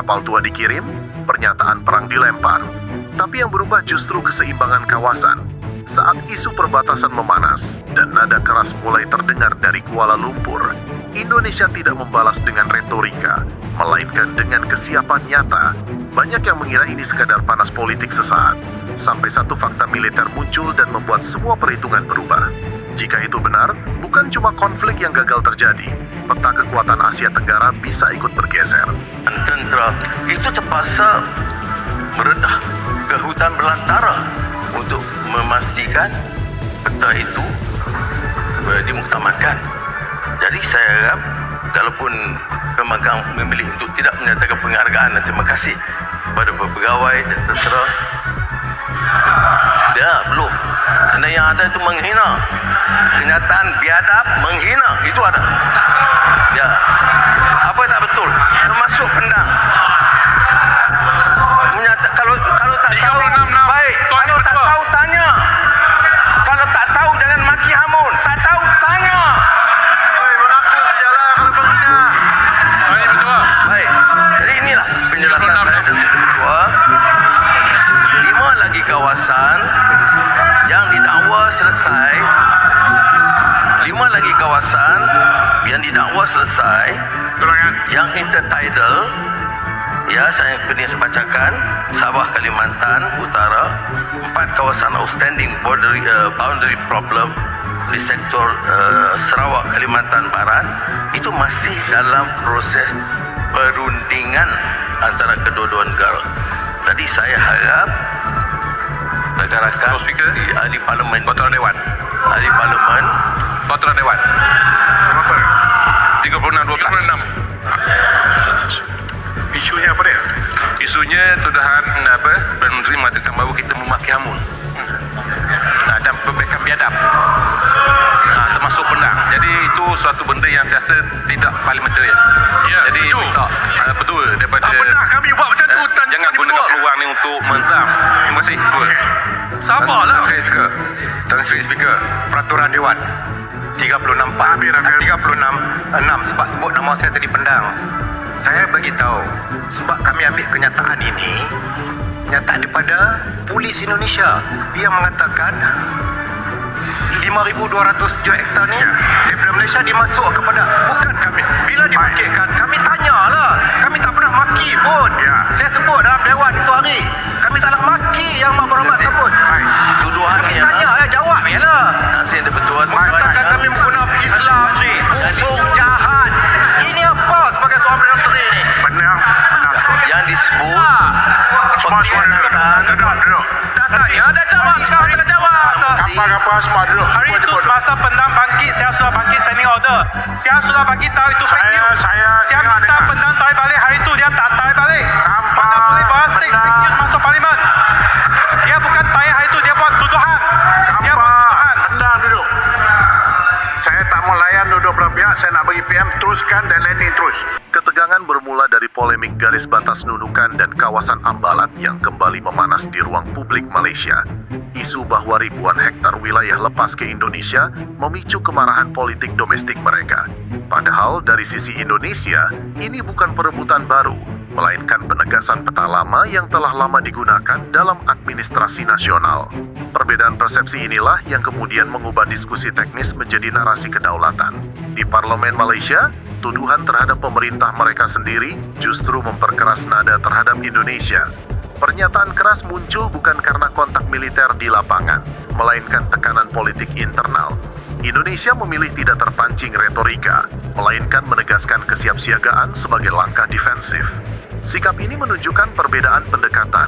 kapal tua dikirim, pernyataan perang dilempar. Tapi yang berubah justru keseimbangan kawasan. Saat isu perbatasan memanas dan nada keras mulai terdengar dari Kuala Lumpur, Indonesia tidak membalas dengan retorika, melainkan dengan kesiapan nyata. Banyak yang mengira ini sekadar panas politik sesaat, sampai satu fakta militer muncul dan membuat semua perhitungan berubah. Jika itu benar, bukan cuma konflik yang gagal terjadi, peta kekuatan Asia Tenggara bisa ikut bergeser. Tentera itu terpaksa meredah ke hutan belantara untuk memastikan peta itu dimuktamadkan. Jadi saya harap kalaupun pemegang memilih untuk tidak menyatakan penghargaan dan terima kasih kepada pegawai dan tentera, dia belum. Kerana yang ada itu menghina. Kenyataan biadab menghina itu ada. Ya. Apa yang tak betul? Termasuk pendang. Kalau tak tahu, baik. Kalau tak tahu tanya. Kalau tak tahu jangan maki hamun. Tak tahu tanya. Oi, mengaku sajalah kalau menghina. Ini betul. Baik. Jadi inilah penjelasan saya dan Sudara Ketua. 5 lagi kawasan yang didakwa selesai. 5 lagi kawasan yang didakwa selesai, yang intertidal. Ya, saya bacakan. Sabah, Kalimantan Utara. 4 kawasan outstanding boundary problem di sektor Sarawak, Kalimantan Barat. Itu masih dalam proses perundingan antara kedua-dua negara. Jadi saya harap rakan-rakan di ahli parlimen, Peraturan Dewan. ahli parlimen, Peraturan Dewan. Apa? 36-12. Isunya apa dia? Isunya tuduhan penerima tentang bahawa kita memaki hamun. Dan perbaikan biadab. Termasuk pendang. Jadi itu suatu benda yang saya rasa tidak parliamentarian. Ya, jadi setuju. minta betul daripada Tak pernah kami buat macam tu. jangan gunakan peluang ni untuk menentang. Terima kasih. Betul. Sabarlah. Tan Sri Speaker. Tan Sri Speaker. Peraturan Dewan 36 sebab sebut nama saya tadi pendang. Saya bagi tahu sebab kami ambil kenyataan ini kenyataan daripada Polis Indonesia. Dia mengatakan 5,207 hektar ni daripada Malaysia dimasuk kepada bukan kami. Bila dimakikkan kami tanyalah. Kami tak pernah maki pun. Saya sebut dalam Dewan itu hari. Kami tak nak maki yang Mak Berhormat sebut. Kami tuduhannya tanya ya jawab je lah. Nasir ada betul. Mengatakan kami menggunakan Islam busuk jahat. Ini apa sebagai seorang Perdana Menteri ni? Benar. Yang disebut pengkhianatan. Duduk. Tak, ya ada jawab. Sekarang ada jawab. Kapal-kapal semua duduk. Hari itu semasa pendang bangkit, saya sudah bangkit standing order. Saya sudah bagi tahu itu fake news. Saya minta pendang tarik balik. Hari itu dia tak tarik balik. Pendang boleh bawa stick fake news masuk parlimen. Dia bukan tarik hari itu, dia buat tuduhan. Dia buat tuduhan. Pendang duduk. Saya tak mau layan duduk belah pihak. Saya nak bagi PM teruskan dan landing terus. Ketegangan bermula dari polemik garis batas Nunukan dan kawasan Ambalat yang kembali memanas di ruang publik Malaysia. Isu bahwa ribuan hektar wilayah lepas ke Indonesia memicu kemarahan politik domestik mereka. Padahal dari sisi Indonesia, ini bukan perebutan baru, melainkan penegasan peta lama yang telah lama digunakan dalam administrasi nasional. Perbedaan persepsi inilah yang kemudian mengubah diskusi teknis menjadi narasi kedaulatan. Di Parlemen Malaysia, tuduhan terhadap pemerintah mereka sendiri justru memperkeras nada terhadap Indonesia. Pernyataan keras muncul bukan karena kontak militer di lapangan, melainkan tekanan politik internal. Indonesia memilih tidak terpancing retorika, melainkan menegaskan kesiapsiagaan sebagai langkah defensif. Sikap ini menunjukkan perbedaan pendekatan.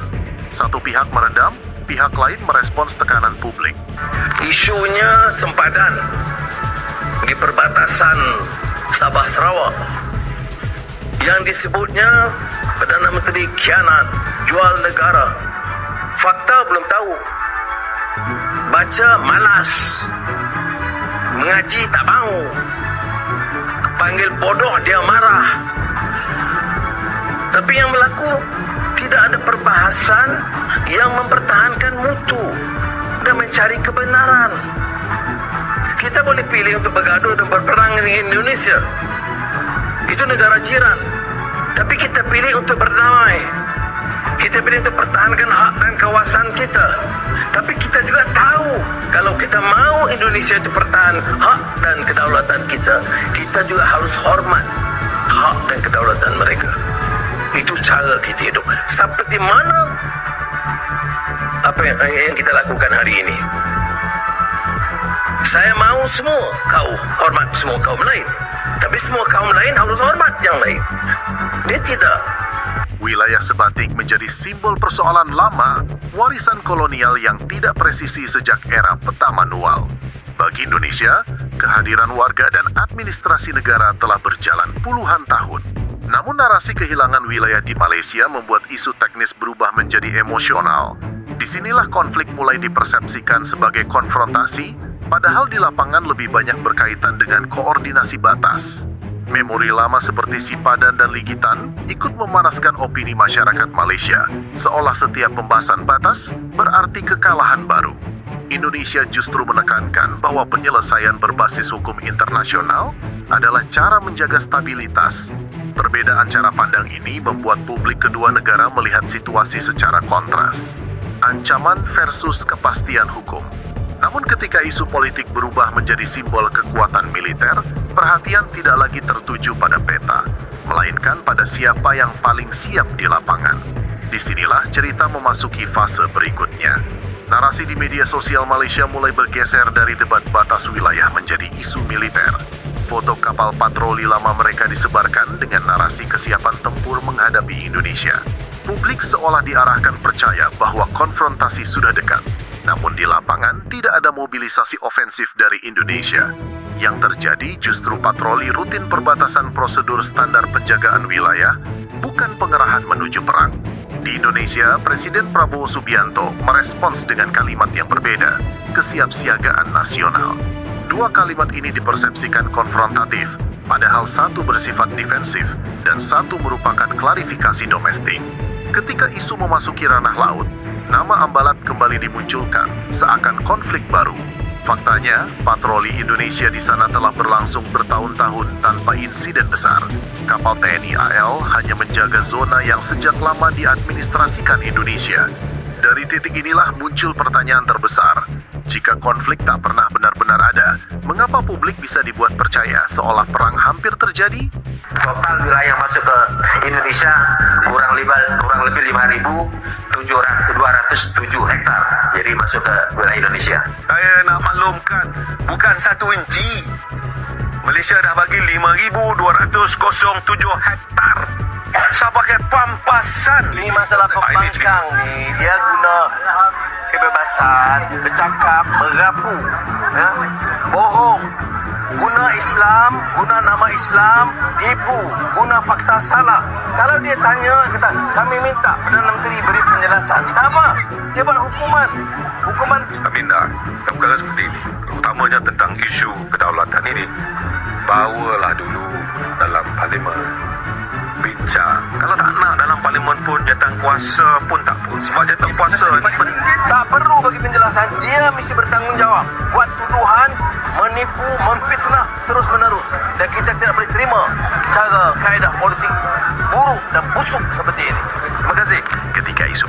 Satu pihak meredam, pihak lain merespons tekanan publik. Isunya sempadan di perbatasan Sabah Sarawak yang disebutnya Perdana Menteri khianat, jual negara. Fakta belum tahu. Baca malas. Mengaji tak mau. Panggil bodoh dia marah. Tapi yang berlaku tidak ada perbahasan yang mempertahankan mutu dan mencari kebenaran. Kita boleh pilih untuk bergaduh dan berperang dengan Indonesia. Itu negara jiran. Tapi kita Kita pilih untuk berdamai. Kita pilih untuk pertahankan hak dan kawasan kita. Tapi kita juga tahu kalau kita mau Indonesia itu pertahan hak dan kedaulatan kita, kita juga harus hormat hak dan kedaulatan mereka. Itu cara kita hidup. Seperti mana apa yang kita lakukan hari ini. Saya mahu semua kau hormat semua kaum lain. Tapi semua kaum lain harus hormat yang lain. Dia tidak. Wilayah sebatik menjadi simbol persoalan lama, warisan kolonial yang tidak presisi sejak era peta manual. Bagi Indonesia, kehadiran warga dan administrasi negara telah berjalan puluhan tahun. Namun narasi kehilangan wilayah di Malaysia membuat isu teknis berubah menjadi emosional. Disinilah konflik mulai dipersepsikan sebagai konfrontasi, padahal di lapangan lebih banyak berkaitan dengan koordinasi batas. Memori lama seperti Sipadan dan Ligitan ikut memanaskan opini masyarakat Malaysia, seolah setiap pembahasan batas berarti kekalahan baru. Indonesia justru menekankan bahwa penyelesaian berbasis hukum internasional adalah cara menjaga stabilitas. Perbedaan cara pandang ini membuat publik kedua negara melihat situasi secara kontras. Ancaman versus kepastian hukum. Namun ketika isu politik berubah menjadi simbol kekuatan militer, perhatian tidak lagi tertuju pada peta, melainkan pada siapa yang paling siap di lapangan. Disinilah cerita memasuki fase berikutnya. Narasi di media sosial Malaysia mulai bergeser dari debat batas wilayah menjadi isu militer. Foto kapal patroli lama mereka disebarkan dengan narasi kesiapan tempur menghadapi Indonesia. Publik seolah diarahkan percaya bahwa konfrontasi sudah dekat. Namun di lapangan tidak ada mobilisasi ofensif dari Indonesia. Yang terjadi justru patroli rutin perbatasan prosedur standar penjagaan wilayah, bukan pengerahan menuju perang. Di Indonesia, Presiden Prabowo Subianto merespons dengan kalimat yang berbeda, kesiapsiagaan nasional. Dua kalimat ini dipersepsikan konfrontatif, padahal satu bersifat defensif dan satu merupakan klarifikasi domestik. Ketika isu memasuki ranah laut, nama Ambalat kembali dimunculkan seakan konflik baru. Faktanya, patroli Indonesia di sana telah berlangsung bertahun-tahun tanpa insiden besar. Kapal TNI AL hanya menjaga zona yang sejak lama diadministrasikan Indonesia. Dari titik inilah muncul pertanyaan terbesar. Jika konflik tak pernah benar-benar ada, mengapa publik bisa dibuat percaya seolah perang hampir terjadi? Total wilayah masuk ke Indonesia kurang lebih 5.207 hektar. Jadi masuk ke wilayah Indonesia. Saya nak maklumkan, bukan 1 inci. Malaysia dah bagi 5.207 hektar. Saya pakai pampasan. Ini masalah pembangkang ni. Dia guna kebebasan, bercakap, merapu, ya? Bohong. Guna Islam, guna nama Islam, tipu, guna fakta salah. Kalau dia tanya, kata, kami minta Perdana Menteri beri penjelasan. Sama, dia buat hukuman. Kami nak, kalau seperti ini, utamanya tentang isu kedaulatan ini, bawalah dulu dalam parlimen. Bincang. Kalau tak nak dalam parlimen pun, jatah kuasa pun tak pun. Sebab jatah kuasa ni Tak perlu bagi penjelasan. Dia mesti bertanggungjawab. Buat tuduhan, menipu, memfitnah terus menerus. Dan kita tidak boleh terima cara kaedah politik buruk dan busuk seperti ini. Terima kasih. Ketika isu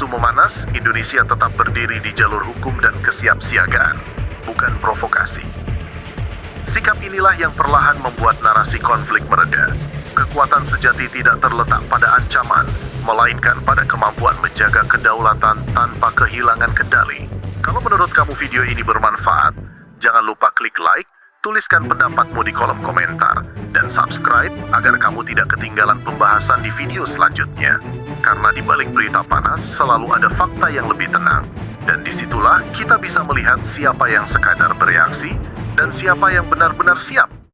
memanas, Indonesia tetap berdiri di jalur hukum dan kesiapsiagaan, bukan provokasi. Sikap inilah yang perlahan membuat narasi konflik mereda. Kekuatan sejati tidak terletak pada ancaman, melainkan pada kemampuan menjaga kedaulatan tanpa kehilangan kendali. Kalau menurut kamu video ini bermanfaat, jangan lupa klik like, tuliskan pendapatmu di kolom komentar, dan subscribe agar kamu tidak ketinggalan pembahasan di video selanjutnya. Karena di balik berita panas selalu ada fakta yang lebih tenang, dan disitulah kita bisa melihat siapa yang sekadar bereaksi dan siapa yang benar-benar siap